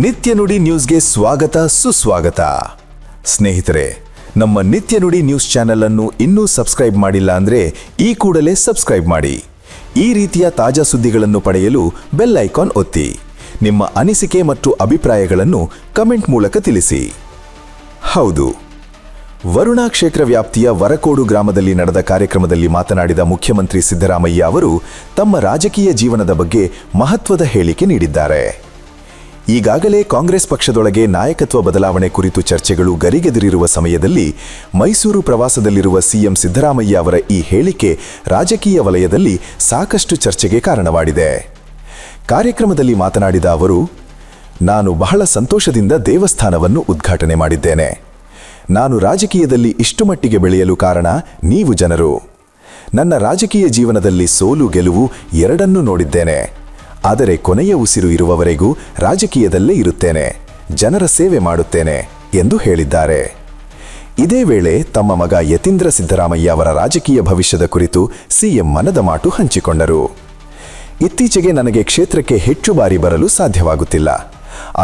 ನಿತ್ಯ ನುಡಿ ನ್ಯೂಸ್ಗೆ ಸ್ವಾಗತ ಸುಸ್ವಾಗತ. ಸ್ನೇಹಿತರೆ, ನಮ್ಮ ನಿತ್ಯ ನುಡಿ ನ್ಯೂಸ್ ಚಾನೆಲ್ ಅನ್ನು ಇನ್ನೂ ಸಬ್ಸ್ಕ್ರೈಬ್ ಮಾಡಿಲ್ಲ ಅಂದ್ರೆ ಈ ಕೂಡಲೇ ಸಬ್ಸ್ಕ್ರೈಬ್ ಮಾಡಿ. ಈ ರೀತಿಯ ತಾಜಾ ಸುದ್ದಿಗಳನ್ನು ಪಡೆಯಲು ಬೆಲ್ ಐಕಾನ್ ಒತ್ತಿ. ನಿಮ್ಮ ಅನಿಸಿಕೆ ಮತ್ತು ಅಭಿಪ್ರಾಯಗಳನ್ನು ಕಮೆಂಟ್ ಮೂಲಕ ತಿಳಿಸಿ. ಹೌದು, ವರುಣಾ ಕ್ಷೇತ್ರ ವ್ಯಾಪ್ತಿಯ ವರಕೋಡು ಗ್ರಾಮದಲ್ಲಿ ನಡೆದ ಕಾರ್ಯಕ್ರಮದಲ್ಲಿ ಮಾತನಾಡಿದ ಮುಖ್ಯಮಂತ್ರಿ ಸಿದ್ದರಾಮಯ್ಯ ಅವರು ತಮ್ಮ ರಾಜಕೀಯ ಜೀವನದ ಬಗ್ಗೆ ಮಹತ್ವದ ಹೇಳಿಕೆ ನೀಡಿದ್ದಾರೆ. ಈಗಾಗಲೇ ಕಾಂಗ್ರೆಸ್ ಪಕ್ಷದೊಳಗೆ ನಾಯಕತ್ವ ಬದಲಾವಣೆ ಕುರಿತು ಚರ್ಚೆಗಳು ಗರಿಗೆದರಿರುವ ಸಮಯದಲ್ಲಿ ಮೈಸೂರು ಪ್ರವಾಸದಲ್ಲಿರುವ ಸಿಎಂ ಸಿದ್ದರಾಮಯ್ಯ ಅವರ ಈ ಹೇಳಿಕೆ ರಾಜಕೀಯ ವಲಯದಲ್ಲಿ ಸಾಕಷ್ಟು ಚರ್ಚೆಗೆ ಕಾರಣವಾಗಿದೆ. ಕಾರ್ಯಕ್ರಮದಲ್ಲಿ ಮಾತನಾಡಿದ ಅವರು, ನಾನು ಬಹಳ ಸಂತೋಷದಿಂದ ದೇವಸ್ಥಾನವನ್ನು ಉದ್ಘಾಟನೆ ಮಾಡಿದ್ದೇನೆ. ನಾನು ರಾಜಕೀಯದಲ್ಲಿ ಇಷ್ಟು ಮಟ್ಟಿಗೆ ಬೆಳೆಯಲು ಕಾರಣ ನೀವು ಜನರು. ನನ್ನ ರಾಜಕೀಯ ಜೀವನದಲ್ಲಿ ಸೋಲು ಗೆಲುವು ಎರಡನ್ನೂ ನೋಡಿದ್ದೇನೆ. ಆದರೆ ಕೊನೆಯ ಉಸಿರು ಇರುವವರೆಗೂ ರಾಜಕೀಯದಲ್ಲೇ ಇರುತ್ತೇನೆ, ಜನರ ಸೇವೆ ಮಾಡುತ್ತೇನೆ ಎಂದು ಹೇಳಿದ್ದಾರೆ. ಇದೇ ವೇಳೆ ತಮ್ಮ ಮಗ ಯತೀಂದ್ರ ಸಿದ್ದರಾಮಯ್ಯ ಅವರ ರಾಜಕೀಯ ಭವಿಷ್ಯದ ಕುರಿತು ಸಿಎಂ ಮನದ ಮಾತು ಹಂಚಿಕೊಂಡರು. ಇತ್ತೀಚೆಗೆ ನನಗೆ ಕ್ಷೇತ್ರಕ್ಕೆ ಹೆಚ್ಚು ಬಾರಿ ಬರಲು ಸಾಧ್ಯವಾಗುತ್ತಿಲ್ಲ.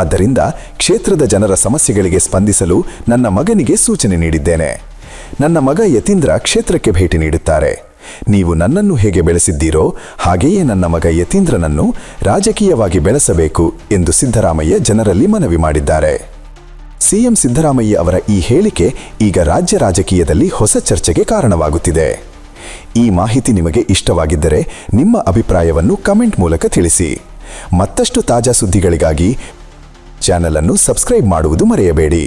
ಆದ್ದರಿಂದ ಕ್ಷೇತ್ರದ ಜನರ ಸಮಸ್ಯೆಗಳಿಗೆ ಸ್ಪಂದಿಸಲು ನನ್ನ ಮಗನಿಗೆ ಸೂಚನೆ ನೀಡಿದ್ದೇನೆ. ನನ್ನ ಮಗ ಯತೀಂದ್ರ ಕ್ಷೇತ್ರಕ್ಕೆ ಭೇಟಿ ನೀಡುತ್ತಾರೆ. ನೀವು ನನ್ನನ್ನು ಹೇಗೆ ಬೆಳೆಸಿದ್ದೀರೋ ಹಾಗೆಯೇ ನನ್ನ ಮಗ ಯತೀಂದ್ರನನ್ನು ರಾಜಕೀಯವಾಗಿ ಬೆಳೆಸಬೇಕು ಎಂದು ಸಿದ್ದರಾಮಯ್ಯ ಜನರಲ್ಲಿ ಮನವಿ ಮಾಡಿದ್ದಾರೆ. ಸಿಎಂ ಸಿದ್ದರಾಮಯ್ಯ ಅವರ ಈ ಹೇಳಿಕೆ ಈಗ ರಾಜ್ಯ ರಾಜಕೀಯದಲ್ಲಿ ಹೊಸ ಚರ್ಚೆಗೆ ಕಾರಣವಾಗುತ್ತಿದೆ. ಈ ಮಾಹಿತಿ ನಿಮಗೆ ಇಷ್ಟವಾಗಿದ್ದರೆ ನಿಮ್ಮ ಅಭಿಪ್ರಾಯವನ್ನು ಕಮೆಂಟ್ ಮೂಲಕ ತಿಳಿಸಿ. ಮತ್ತಷ್ಟು ತಾಜಾ ಸುದ್ದಿಗಳಿಗಾಗಿ ಚಾನೆಲ್ ಅನ್ನು ಸಬ್ಸ್ಕ್ರೈಬ್ ಮಾಡುವುದು ಮರೆಯಬೇಡಿ.